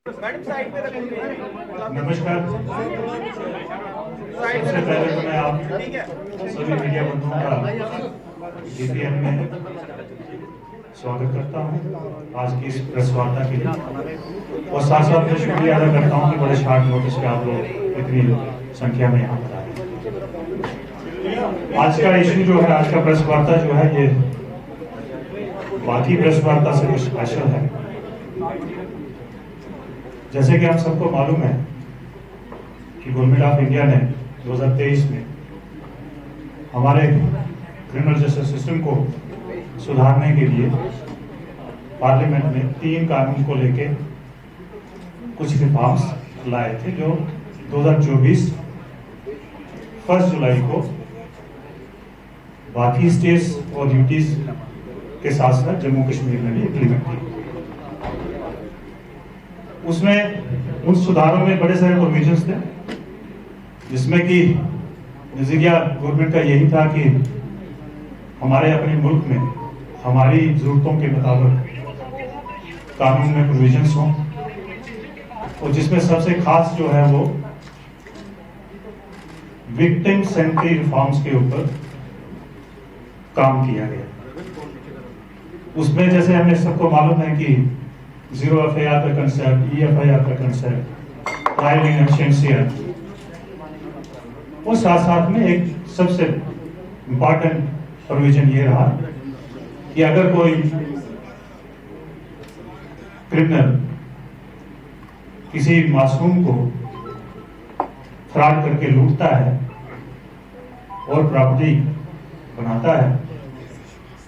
नमस्कार। सबसे पहले तो मैं आप सभी मीडिया बंधुओं का जीपीएम में स्वागत करता हूं आज की इस प्रेस वार्ता के लिए, और साथ साथ मैं शुक्रिया अदा करता हूं कि बड़े शॉर्ट नोटिस पे आप लोग इतनी संख्या में यहाँ पर आए। आज का इशू जो है, आज का प्रेस वार्ता जो है, ये बाकी प्रेस वार्ता से कुछ स्पेशल है। जैसे कि आप सबको मालूम है कि गवर्नमेंट ऑफ इंडिया ने 2023 में हमारे क्रिमिनल जस्टिस सिस्टम को सुधारने के लिए पार्लियामेंट में 3 कानून को लेके कुछ रिफॉर्म्स लाए थे, जो 2024 1 जुलाई को बाकी स्टेट्स और यूटीज के साथ साथ जम्मू कश्मीर में भी इम्प्लीमेंट की। उसमें उन सुधारों में बड़े सारे प्रोविजंस थे, जिसमें कि नजरिया गवर्नमेंट का यही था कि हमारे अपने मुल्क में हमारी जरूरतों के मुताबिक कानून में प्रोविजंस हों, और जिसमें सबसे खास जो है वो विक्टिम सेंट्री रिफॉर्म्स के ऊपर काम किया गया। उसमें जैसे हमें सबको मालूम है कि 0 FIR का कंसेप्ट, EFIR का कंसेप्ट, ट्रायल इन एब्सेंटिया, और साथ साथ में एक सबसे इंपॉर्टेंट प्रोविजन ये रहा कि अगर कोई क्रिमिनल किसी मासूम को फ्रॉड करके लूटता है और प्रॉपर्टी बनाता है,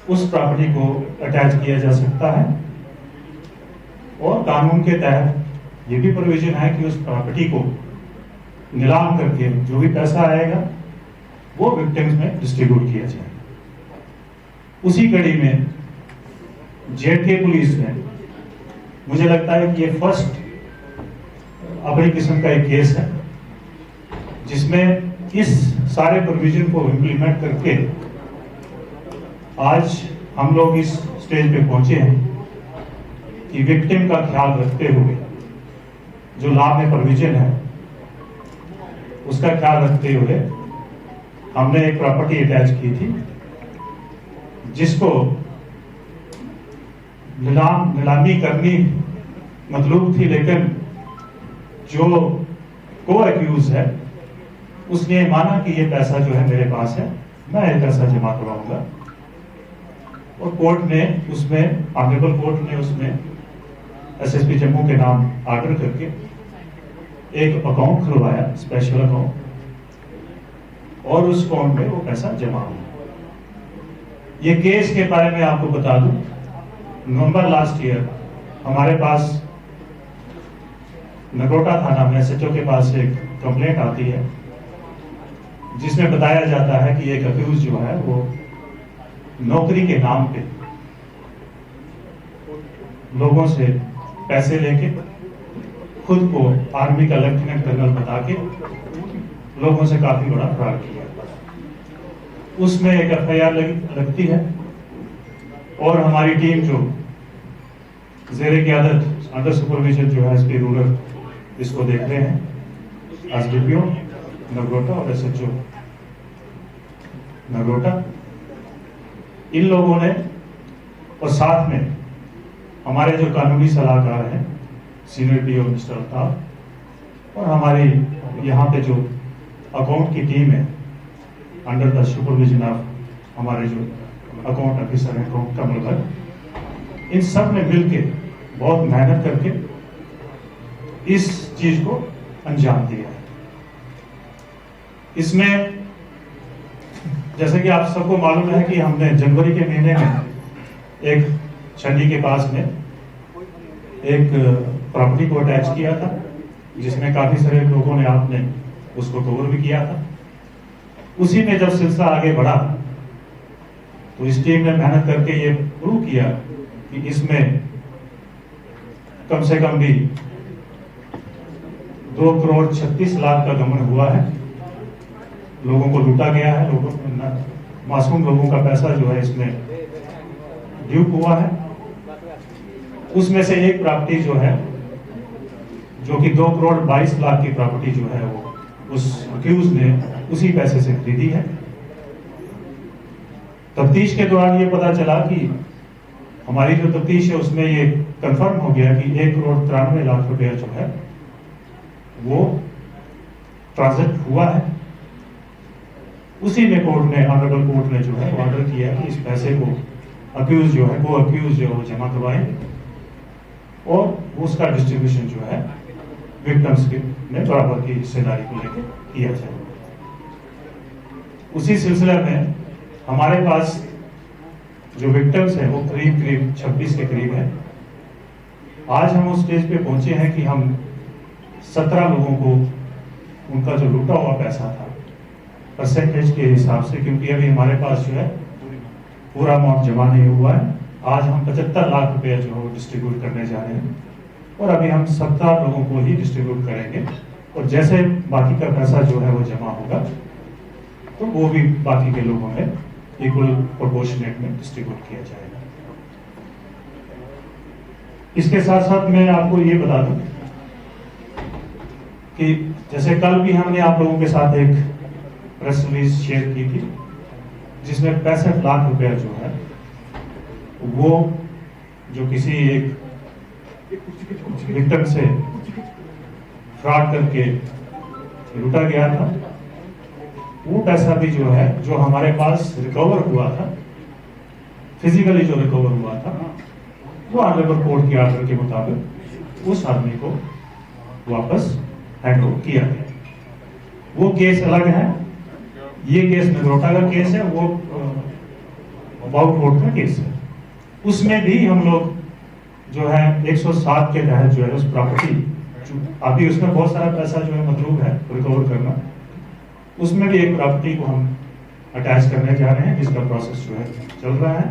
उस प्रॉपर्टी को अटैच किया जा सकता है, और कानून के तहत ये भी प्रोविजन है कि उस प्रॉपर्टी को नीलाम करके जो भी पैसा आएगा वो विक्टिम्स में डिस्ट्रीब्यूट किया जाए। उसी कड़ी में जेके पुलिस ने, मुझे लगता है कि ये फर्स्ट अपनी किस्म का एक केस है जिसमें इस सारे प्रोविजन को इम्प्लीमेंट करके आज हम लोग इस स्टेज पे पहुंचे हैं कि विक्टिम का ख्याल रखते हुए जो लॉ में प्रोविजन है उसका ख्याल रखते हुए हमने एक प्रॉपर्टी अटैच की थी, जिसको नीलामी करनी मतलूब थी, लेकिन जो को एक्यूज है उसने माना कि ये पैसा जो है मेरे पास है, मैं ये पैसा जमा करवाऊंगा, और कोर्ट ने उसमें, ऑनरेबल कोर्ट ने उसमें SSP जम्मू के नाम ऑर्डर करके एक अकाउंट खुलवाया, स्पेशल अकाउंट, और उस अकाउंट में वो पैसा जमा हुआ। ये केस के बारे में आपको बता दूं, नवंबर लास्ट ईयर हमारे पास नगरोटा थाना में SHO के पास एक कंप्लेंट आती है, जिसमें बताया जाता है कि एक अक्यूज जो है वो नौकरी के नाम पे लोगों से पैसे लेके खुद को आर्मी का लेफ्टिनेंट कर्नल बता के लोगों से काफी बड़ा फ्रॉड किया। उसमें एक FIR लगती है, और हमारी टीम जो ज़ेरे क़यादत अंडर सुपरविजन जो है SP रूरल इसको देख रहे हैं, SDPO नगरोटा और SHO नगरोटा, इन लोगों ने, और साथ में हमारे जो कानूनी सलाहकार हैं सीनियर PO मिस्टर अल्ताफ, और हमारी यहाँ पे जो अकाउंट की टीम है अंडर द सुपरविजन ऑफ हमारे जो अकाउंट ऑफिसर हैं कमल भट्ट, इन सब ने मिलके बहुत मेहनत करके इस चीज को अंजाम दिया है। इसमें जैसे कि आप सबको मालूम है कि हमने जनवरी के महीने में एक चंडी के पास में एक प्रॉपर्टी को अटैच किया था, जिसमें काफी सारे लोगों ने आपने उसको कवर भी किया था। उसी में जब सिलसिला आगे बढ़ा तो इस टीम ने मेहनत करके ये प्रूव किया कि इसमें कम से कम भी 2,36,00,000 का गमन हुआ है, लोगों को लूटा गया है, मासूम लोगों का पैसा जो है इसमें ड्यूप हुआ है। उसमें से एक प्रॉपर्टी जो है जो कि 2 करोड़ 22 लाख की प्रॉपर्टी जो है वो उस अक्यूज ने उसी पैसे से खरीदी है। तफ्तीश के दौरान ये पता चला कि हमारी जो तफ्तीश है उसमें ये कंफर्म हो गया कि 1 करोड़ 93 लाख रुपया जो है वो ट्रांजैक्ट हुआ है। उसी में कोर्ट ने, ऑनरेबल कोर्ट ने जो है ऑर्डर किया कि इस पैसे को अक्यूज जो है वो अक्यूज जो है जमा करवाएं और उसका डिस्ट्रीब्यूशन जो है विक्टिम्स ने बराबर की हिस्सेदारी को लेकर किया जाए। उसी सिलसिले में हमारे पास जो विक्टिम्स हैं वो करीब 26 के करीब है। आज हम उस स्टेज पे पहुंचे हैं कि हम 17 लोगों को उनका जो लूटा हुआ पैसा था परसेंटेज के हिसाब से, क्योंकि अभी हमारे पास जो है पूरा अमाउंट जमा नहीं हुआ है, आज हम 75 लाख रुपया जो है डिस्ट्रीब्यूट करने जा रहे हैं और अभी हम 17 लोगों को ही डिस्ट्रीब्यूट करेंगे और जैसे बाकी का पैसा जो है वो जमा होगा तो वो भी बाकी के लोगों में इक्वल प्रोपोर्शनेट में डिस्ट्रीब्यूट किया जाएगा। इसके साथ साथ मैं आपको ये बता दूं कि जैसे कल भी हमने आप लोगों के साथ एक प्रेस रिलीज शेयर की थी जिसमें 65 लाख रुपया जो है वो जो किसी एक विक्टिम से फ्रॉड करके लूटा गया था, वो पैसा भी जो है जो हमारे पास रिकवर हुआ था, फिजिकली जो रिकवर हुआ था, वो ऑनरेबल कोर्ट के ऑर्डर के मुताबिक उस आदमी को वापस हैंड ओवर किया गया। वो केस अलग है, ये केस नगरोटा का केस है, वो बाउट कोर्ट का केस है। उसमें भी हम लोग जो है 107 के तहत जो है उस प्रॉपर्टी, अभी उसमें बहुत सारा पैसा जो है मतलूब है रिकवर करना, उसमें भी एक प्रॉपर्टी को हम अटैच करने जा रहे हैं जिसका प्रोसेस जो है चल रहा है।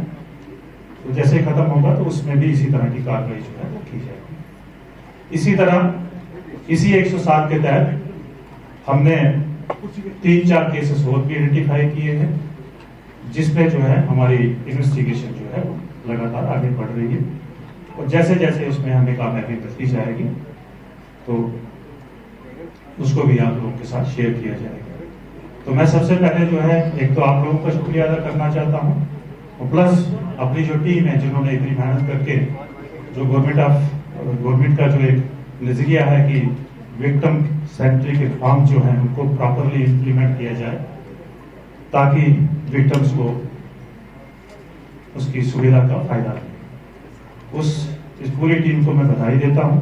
तो जैसे खत्म होगा तो उसमें भी इसी तरह की कार्रवाई जो है वो की जाएगी। इसी तरह इसी 107 के तहत हमने 3-4 केसेस और भी आइडेंटिफाई किए हैं जिसमें जो है हमारी इन्वेस्टिगेशन जो है वो लगातार आगे बढ़ रही है और जैसे जैसे उसमें हमें कामयाबी मिलती जाएगी तो उसको भी आप लोगों के साथ शेयर किया जाएगा। तो मैं सबसे पहले जो है एक तो आप लोगों का शुक्रिया अदा करना चाहता हूँ और प्लस अपनी जो टीम है जिन्होंने इतनी मेहनत करके जो गवर्नमेंट का जो एक नजरिया है कि विक्टिम सेंट्रिक रिफॉर्म जो है उनको प्रॉपरली इंप्लीमेंट किया जाए ताकि विक्टिम्स को उसकी सुविधा का फायदा मिले। इस पूरी टीम को मैं बधाई देता हूँ।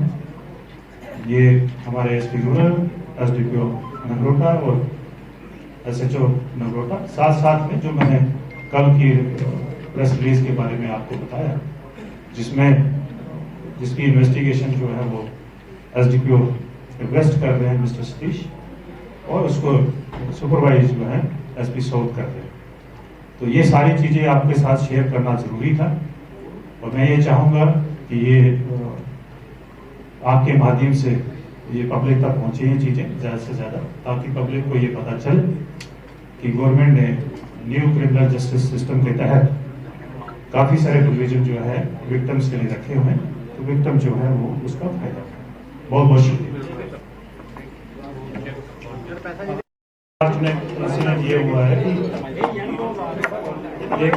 ये हमारे एसपी रूरल, एसडीपीओ नगरोटा और एसएचओ नगरोटा, साथ साथ में जो मैंने कल की प्रेस रिलीज के बारे में आपको बताया जिसकी इन्वेस्टिगेशन जो है वो एसडीपीओ वेस्ट कर रहे हैं मिस्टर सतीश और उसको सुपरवाइज जो है एसपी साउथ कर रहे हैं। तो ये सारी चीजें आपके साथ शेयर करना जरूरी था और मैं ये चाहूंगा कि ये आपके माध्यम से ये पब्लिक तक पहुंची हैं चीजें ज्यादा से ज्यादा, ताकि पब्लिक को ये पता चले कि गवर्नमेंट ने न्यू क्रिमिनल जस्टिस सिस्टम के तहत काफी सारे प्रोविजन जो है विक्टिम्स के लिए रखे हुए हैं, तो विक्टिम जो है वो उसका फायदा है। बहुत बहुत शुक्रिया। इंसिडेंट ये हुआ है कि एक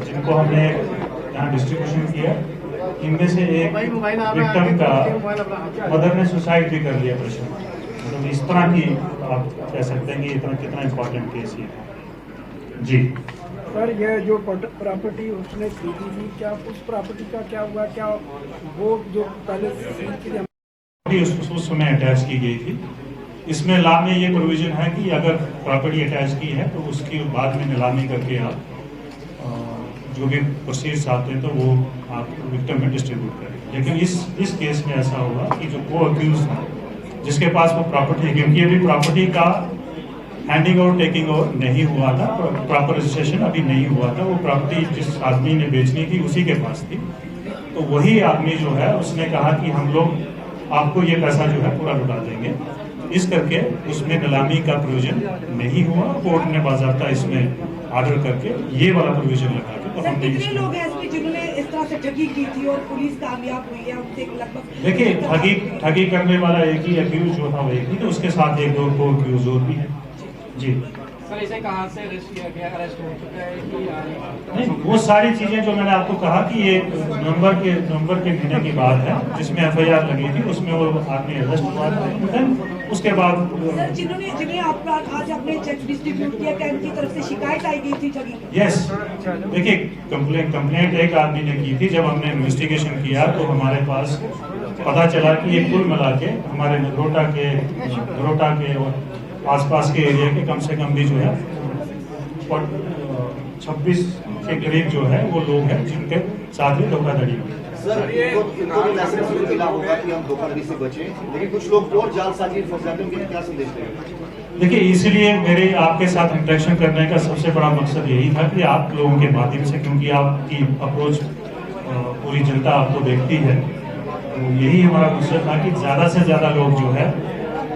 जिनको हमने यहाँ डिस्ट्रीब्यूशन किया, इनमें से एक विक्टिम का मदर ने सुसाइड भी कर लिया प्रश्न। मतलब इस तरह की आप कह सकते हैं कि इतना कितना इम्पोर्टेंट केस ये है। जी सर, ये जो प्रॉपर्टी उसने खरीदी थी, क्या उस प्रॉपर्टी का क्या हुआ? क्या वो जो पहले उस समय अटैच की गई थी? इसमें लॉ में ये प्रोविजन है कि अगर प्रॉपर्टी अटैच की है तो उसकी बाद में नीलामी करके आप जो भी प्रोसीड्स आते हैं तो वो आप विक्टिम में डिस्ट्रीब्यूट करें। लेकिन इस केस में ऐसा हुआ कि जो को अक्यूज था जिसके पास वो प्रॉपर्टी है, क्योंकि अभी प्रॉपर्टी का हैंडिंग ओवर टेकिंग ओवर नहीं हुआ था, प्रॉपर रजिस्ट्रेशन अभी नहीं हुआ था, वो प्रॉपर्टी जिस आदमी ने बेचनी थी उसी के पास थी। तो वही आदमी जो है उसने कहा कि हम लोग आपको ये पैसा जो है पूरा लौटा देंगे, इस करके उसमें नीलामी का प्रोविजन नहीं हुआ। कोर्ट ने बाज़ाब्ता इसमें ऑर्डर करके ये वाला प्रोविजन लगा के तो हमने कितने लोग हैं इसमें जिन्होंने इस तरह से ठगी की थी और पुलिस कामयाब हुई है उनसे लगभग। देखिए, ठगी करने वाला एक ही अक्यूज जो था वो एक ही, तो उसके साथ एक दो को अक्यूज और भी है जी। सर इसे कहाँ से अरेस्ट किया गया, अरेस्ट हो चुका है कि नहीं, वो सारी चीजें जो मैंने आपको कहा कि ये नंबर के महीने की बात है जिसमें FIR लगी थी, उसमें वो आदमी अरेस्ट हुआ था। उसके बाद सर जिन्हें आप आज आपने चेक डिस्ट्रीब्यूट किया क्या इनकी तरफ से शिकायत आई गई थी ठगी की? यस, देखिए कंप्लेंट एक आदमी ने की थी। जब हमने इन्वेस्टिगेशन किया तो हमारे पास पता चला कि ये कुल मिला के हमारे नगरोटा के और आसपास के एरिया के कम से कम भी जो है 26 के करीब जो है वो लोग हैं जिनके साथ ही धोखाधड़ी हुई। सर इनको भी मैसेज मिला होगा कि हम धोखाधड़ी से बचें, लेकिन कुछ लोग और जालसाजी में फंस जाते हैं, उनके क्या संदेश देंगे? देखिए, इसीलिए मेरे आपके साथ इंटरेक्शन करने का सबसे बड़ा मकसद यही था कि आप लोगों के माध्यम से, क्योंकि आपकी अप्रोच पूरी जनता आपको देखती है, तो यही हमारा मकसद था कि ज्यादा से ज्यादा लोग जो है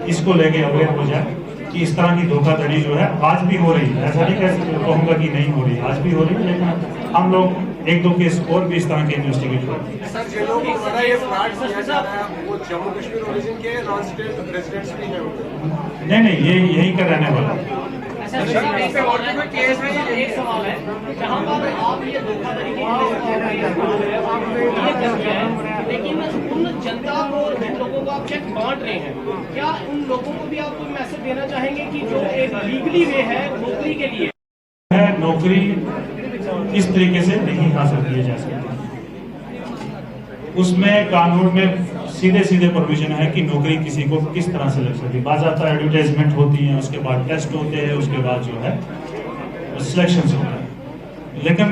इसको लेके अवेयर हो जाए कि इस तरह की धोखाधड़ी जो है आज भी हो रही है। ऐसा नहीं कहूँगा कि नहीं हो रही, आज भी हो रही है, लेकिन हम लोग एक दो केस और भी इस तरह के इन्वेस्टिगेट कर रहे हैं। सर जिन लोगों को पता है ये फ्रॉड किया जा रहा है वो जम्मू कश्मीर ओरिजिन के नॉन स्टेट रेजिडेंट्स भी हैं? नहीं, ये यहीं का रहने वाला है। एक सवाल है, जहाँ पर आप ये धोखाधड़ी लेकिन उन जनता को, जिन लोगों को आप चेक बांट रहे हैं, क्या उन लोगों को भी आप कोई मैसेज देना चाहेंगे कि जो एक लीगली वे है नौकरी के लिए है, नौकरी इस तरीके से नहीं हासिल की जा सकती। उसमें कानून में सीधे प्रोविजन है कि नौकरी किसी को किस तरह से लग सकती है। बाज़ाब्ता एडवर्टाइजमेंट होती है, उसके बाद टेस्ट होते हैं, उसके बाद जो है सिलेक्शन होता है। लेकिन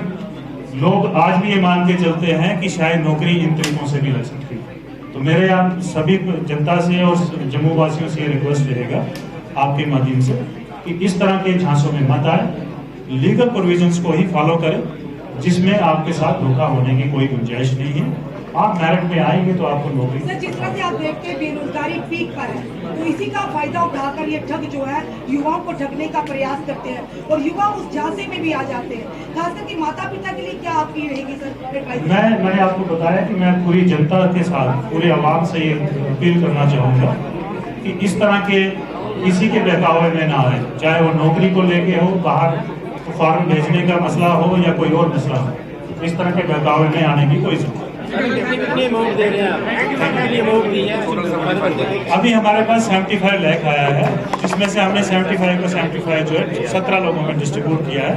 लोग आज भी ये मान के चलते हैं कि शायद नौकरी इन तरीकों से भी लग सकती है। तो मेरे यहाँ सभी जनता से और जम्मू वासियों से ये रिक्वेस्ट रहेगा आपके माध्यम से कि इस तरह के झांसों में मत आए, लीगल प्रोविजंस को ही फॉलो करें, जिसमें आपके साथ धोखा होने की कोई गुंजाइश नहीं है। आप मेरिट में आएंगे तो आपको नौकरी। सर जिस तरह से आप देखते हैं बेरोजगारी पीक पर है, तो इसी का फायदा उठाकर ये ठग जो है युवाओं को ठगने का प्रयास करते हैं और युवा उस झांसे में भी आ जाते हैं। खासकर कि माता पिता के लिए क्या आपकी रहेगी सर? मैंने आपको बताया कि मैं पूरी जनता के साथ, पूरे आवाम से ये अपील करना चाहूँगा कि इस तरह के किसी के बहकावे में ना आए, चाहे वो नौकरी को लेके हो, बाहर फॉर्म भेजने का मसला हो या कोई और मसला हो, इस तरह के बहकावे में आने की कोई जरूरत कितनी अमाउंट दे रहे हैं आप? अभी हमारे पास 75 लाख आया है, जिसमें से हमने 75 को 75 जो है 17 लोगों में डिस्ट्रीब्यूट किया है।